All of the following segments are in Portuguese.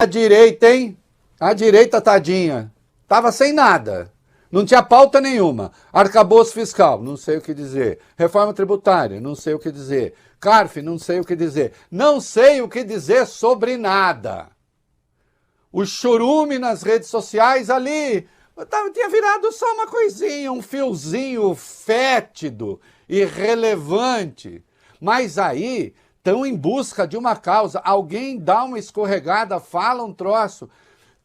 A direita, hein? A direita, tadinha. Tava sem nada. Não tinha pauta nenhuma. Arcabouço fiscal, não sei o que dizer. Reforma tributária, não sei o que dizer. CARF, não sei o que dizer. Não sei o que dizer sobre nada. O churume nas redes sociais ali tinha virado só uma coisinha, um fiozinho fétido, irrelevante. Mas aí estão em busca de uma causa. Alguém dá uma escorregada, fala um troço,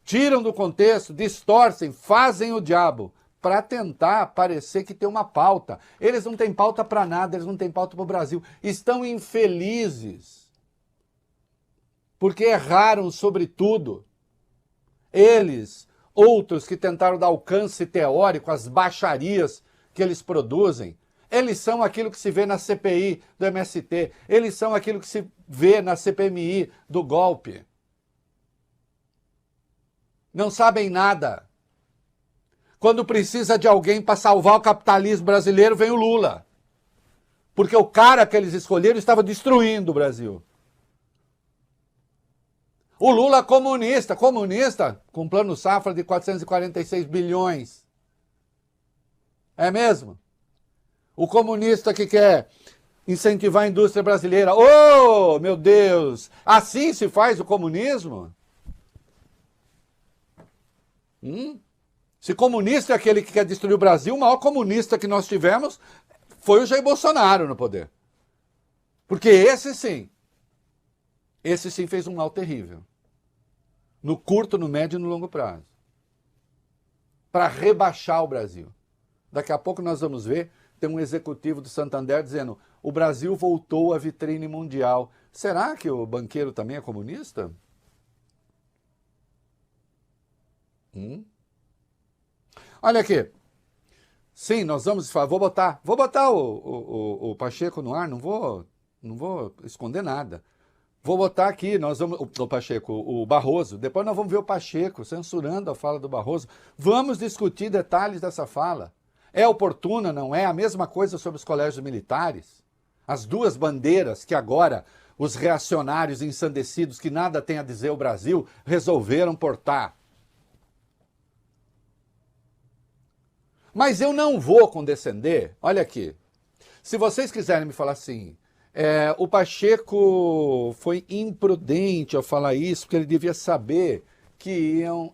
tiram do contexto, distorcem, fazem o diabo para tentar parecer que tem uma pauta. Eles não têm pauta para nada, eles não têm pauta para o Brasil. Estão infelizes porque erraram sobre tudo. Eles, outros que tentaram dar alcance teórico às baixarias que eles produzem, eles são aquilo que se vê na CPI do MST, eles são aquilo que se vê na CPMI do golpe. Não sabem nada. Quando precisa de alguém para salvar o capitalismo brasileiro, vem o Lula. Porque o cara que eles escolheram estava destruindo o Brasil. O Lula comunista, com plano safra de 446 bilhões. É mesmo? O comunista que quer incentivar a indústria brasileira. Oh, meu Deus! Assim se faz o comunismo? Se comunista é aquele que quer destruir o Brasil, o maior comunista que nós tivemos foi o Jair Bolsonaro no poder. Porque esse sim fez um mal terrível. No curto, no médio e no longo prazo. Para rebaixar o Brasil. Daqui a pouco nós vamos ver, tem um executivo do Santander dizendo: o Brasil voltou à vitrine mundial. Será que o banqueiro também é comunista? Olha aqui. Sim, nós vamos... Vou botar o Pacheco no ar, não vou esconder nada. Vou botar aqui, nós vamos, o Pacheco, o Barroso, depois nós vamos ver o Pacheco censurando a fala do Barroso. Vamos discutir detalhes dessa fala. É oportuna, não é? A mesma coisa sobre os colégios militares. As duas bandeiras que agora os reacionários ensandecidos que nada tem a dizer o Brasil resolveram portar. Mas eu não vou condescender. Olha aqui. Se vocês quiserem me falar assim... o Pacheco foi imprudente ao falar isso, porque ele devia saber que iam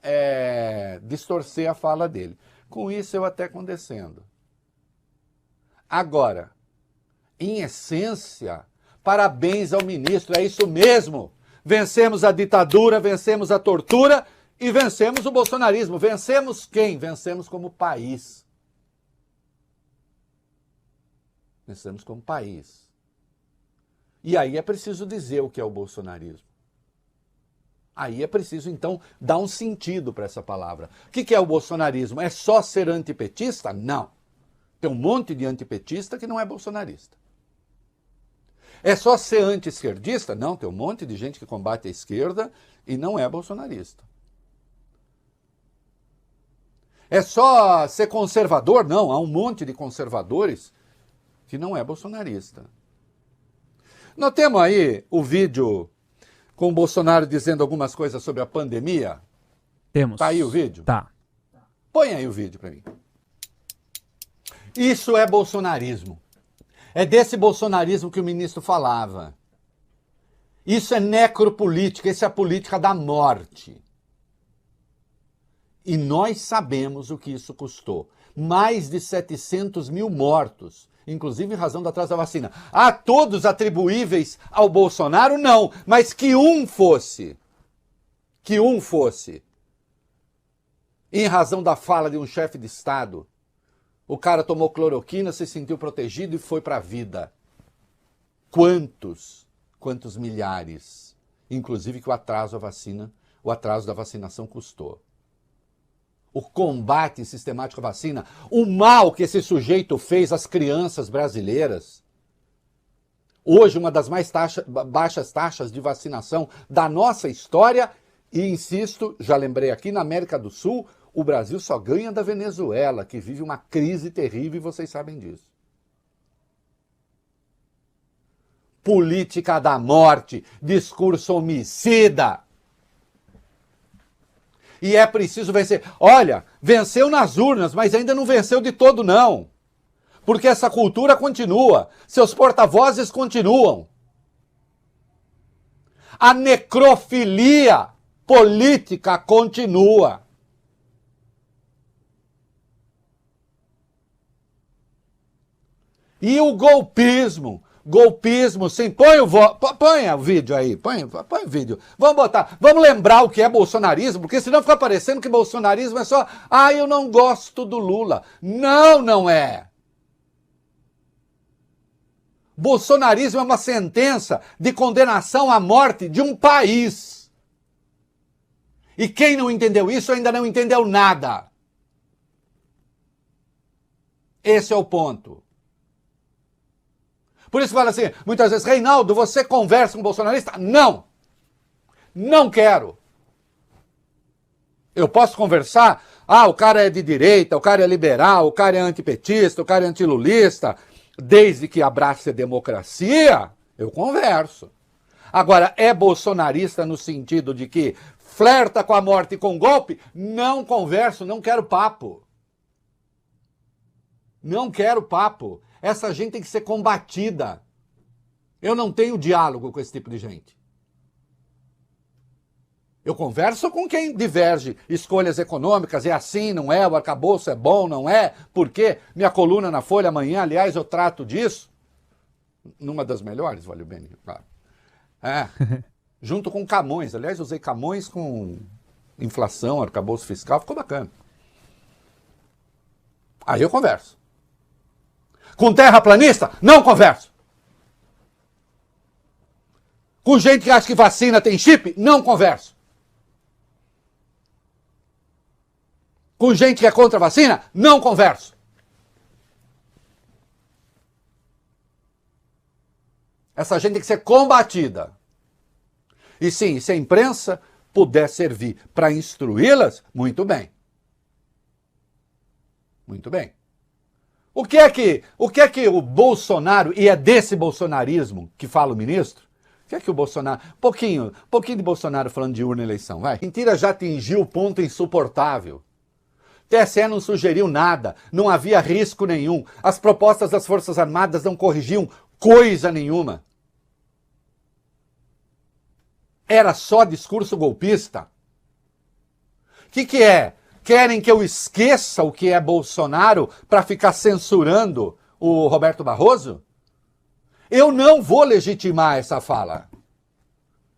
distorcer a fala dele. Com isso eu até condescendo. Agora, em essência, parabéns ao ministro, é isso mesmo. Vencemos a ditadura, vencemos a tortura e vencemos o bolsonarismo. Vencemos quem? Vencemos como país. Vencemos como país. E aí é preciso dizer o que é o bolsonarismo. Aí é preciso, então, dar um sentido para essa palavra. O que é o bolsonarismo? É só ser antipetista? Não. Tem um monte de antipetista que não é bolsonarista. É só ser anti-esquerdista? Não, tem um monte de gente que combate a esquerda e não é bolsonarista. É só ser conservador? Não, há um monte de conservadores que não é bolsonarista. Nós temos aí o vídeo com o Bolsonaro dizendo algumas coisas sobre a pandemia? Temos. Tá aí o vídeo? Tá. Põe aí o vídeo para mim. Isso é bolsonarismo. É desse bolsonarismo que o ministro falava. Isso é necropolítica, isso é a política da morte. E nós sabemos o que isso custou. Mais de 700 mil mortos. Inclusive em razão do atraso da vacina. A todos atribuíveis ao Bolsonaro, não. Mas que um fosse. Em razão da fala de um chefe de Estado. O cara tomou cloroquina, se sentiu protegido e foi para a vida. Quantos milhares. Inclusive que o atraso da vacinação custou. O combate sistemático à vacina, o mal que esse sujeito fez às crianças brasileiras. Hoje, uma das mais baixas taxas de vacinação da nossa história. E, insisto, já lembrei aqui, na América do Sul, o Brasil só ganha da Venezuela, que vive uma crise terrível e vocês sabem disso. Política da morte, discurso homicida. E é preciso vencer. Olha, venceu nas urnas, mas ainda não venceu de todo, não. Porque essa cultura continua. Seus porta-vozes continuam. A necrofilia política continua. E o golpismo, sim, põe o vídeo aí, põe o vídeo. Vamos botar, vamos lembrar o que é bolsonarismo, porque senão fica parecendo que bolsonarismo é só, eu não gosto do Lula. Não, não é. Bolsonarismo é uma sentença de condenação à morte de um país. E quem não entendeu isso ainda não entendeu nada. Esse é o ponto. Por isso fala assim, muitas vezes, Reinaldo, você conversa com um bolsonarista? Não! Não quero. Eu posso conversar, o cara é de direita, o cara é liberal, o cara é antipetista, o cara é antilulista, desde que abrace a democracia, eu converso. Agora, é bolsonarista no sentido de que flerta com a morte e com golpe? Não converso, não quero papo. Não quero papo. Essa gente tem que ser combatida. Eu não tenho diálogo com esse tipo de gente. Eu converso com quem diverge. Escolhas econômicas, é assim, não é? O arcabouço é bom, não é? Por quê? Minha coluna na Folha amanhã, aliás, eu trato disso. Numa das melhores, valeu bem, claro. Junto com Camões. Aliás, usei Camões com inflação, arcabouço fiscal, ficou bacana. Aí eu converso. Com terraplanista? Não converso. Com gente que acha que vacina tem chip? Não converso. Com gente que é contra a vacina? Não converso. Essa gente tem que ser combatida. E sim, se a imprensa puder servir para instruí-las, muito bem. Muito bem. O que é que o Bolsonaro, e é desse bolsonarismo que fala o ministro, o que é que o Bolsonaro, pouquinho de Bolsonaro falando de urna e eleição, vai. Mentira já atingiu o ponto insuportável. TSE não sugeriu nada, não havia risco nenhum, as propostas das Forças Armadas não corrigiam coisa nenhuma. Era só discurso golpista. O que é? Querem que eu esqueça o que é Bolsonaro para ficar censurando o Roberto Barroso? Eu não vou legitimar essa fala.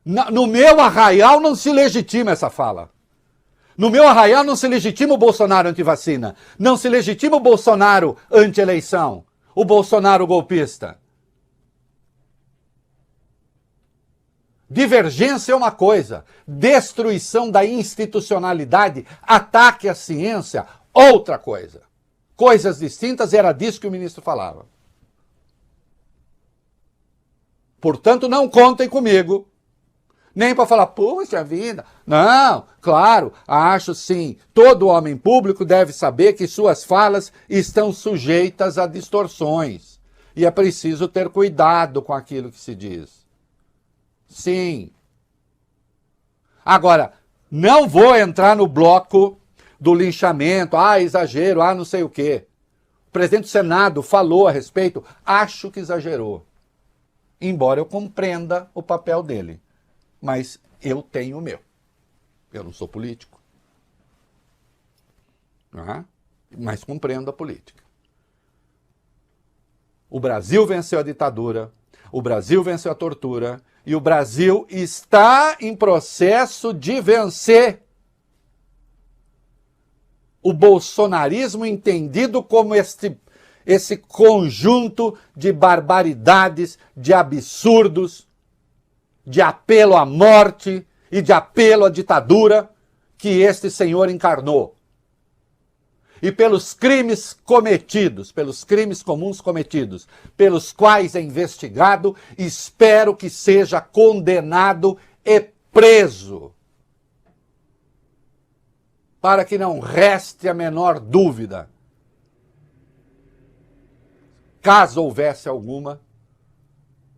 No meu arraial não se legitima essa fala. No meu arraial não se legitima o Bolsonaro antivacina. Não se legitima o Bolsonaro anti-eleição. O Bolsonaro golpista. Divergência é uma coisa, destruição da institucionalidade, ataque à ciência, outra coisa. Coisas distintas, era disso que o ministro falava. Portanto, não contem comigo, nem para falar, puxa vida. Não, claro, acho sim, todo homem público deve saber que suas falas estão sujeitas a distorções. E é preciso ter cuidado com aquilo que se diz. Sim. Agora, não vou entrar no bloco do linchamento, exagero, não sei o quê. O presidente do Senado falou a respeito, acho que exagerou. Embora eu compreenda o papel dele. Mas eu tenho o meu. Eu não sou político. Mas compreendo a política. O Brasil venceu a ditadura, o Brasil venceu a tortura, e o Brasil está em processo de vencer o bolsonarismo entendido como esse conjunto de barbaridades, de absurdos, de apelo à morte e de apelo à ditadura que este senhor encarnou. E pelos crimes cometidos, pelos crimes comuns cometidos, pelos quais é investigado, espero que seja condenado e preso. Para que não reste a menor dúvida, caso houvesse alguma,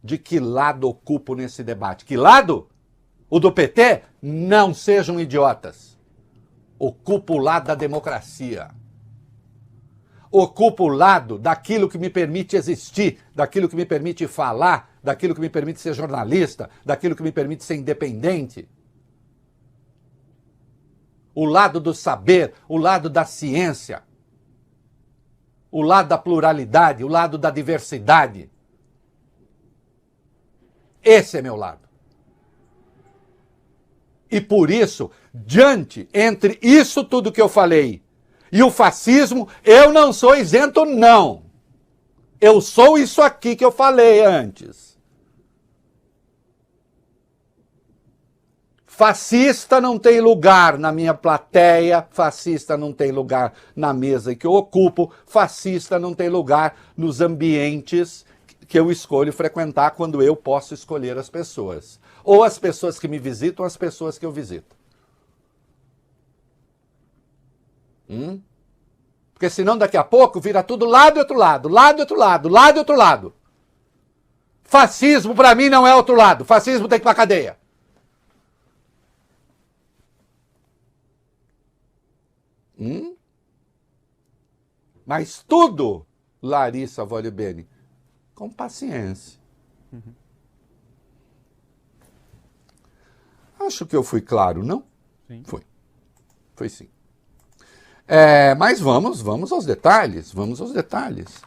de que lado ocupo nesse debate. Que lado? O do PT? Não sejam idiotas. Ocupo o lado da democracia. Ocupo o lado daquilo que me permite existir, daquilo que me permite falar, daquilo que me permite ser jornalista, daquilo que me permite ser independente. O lado do saber, o lado da ciência, o lado da pluralidade, o lado da diversidade. Esse é meu lado. E por isso, diante, entre isso tudo que eu falei e o fascismo, eu não sou isento, não. Eu sou isso aqui que eu falei antes. Fascista não tem lugar na minha plateia, fascista não tem lugar na mesa que eu ocupo, fascista não tem lugar nos ambientes que eu escolho frequentar quando eu posso escolher as pessoas. Ou as pessoas que me visitam, ou as pessoas que eu visito. Porque senão daqui a pouco vira tudo lado e outro lado, lado e outro lado, lado e outro lado. Fascismo para mim não é outro lado, fascismo tem que ir pra cadeia. Mas tudo, Larissa Voglio-Bene, com paciência. Acho que eu fui claro, não? Sim. Foi sim. Mas vamos aos detalhes, vamos aos detalhes.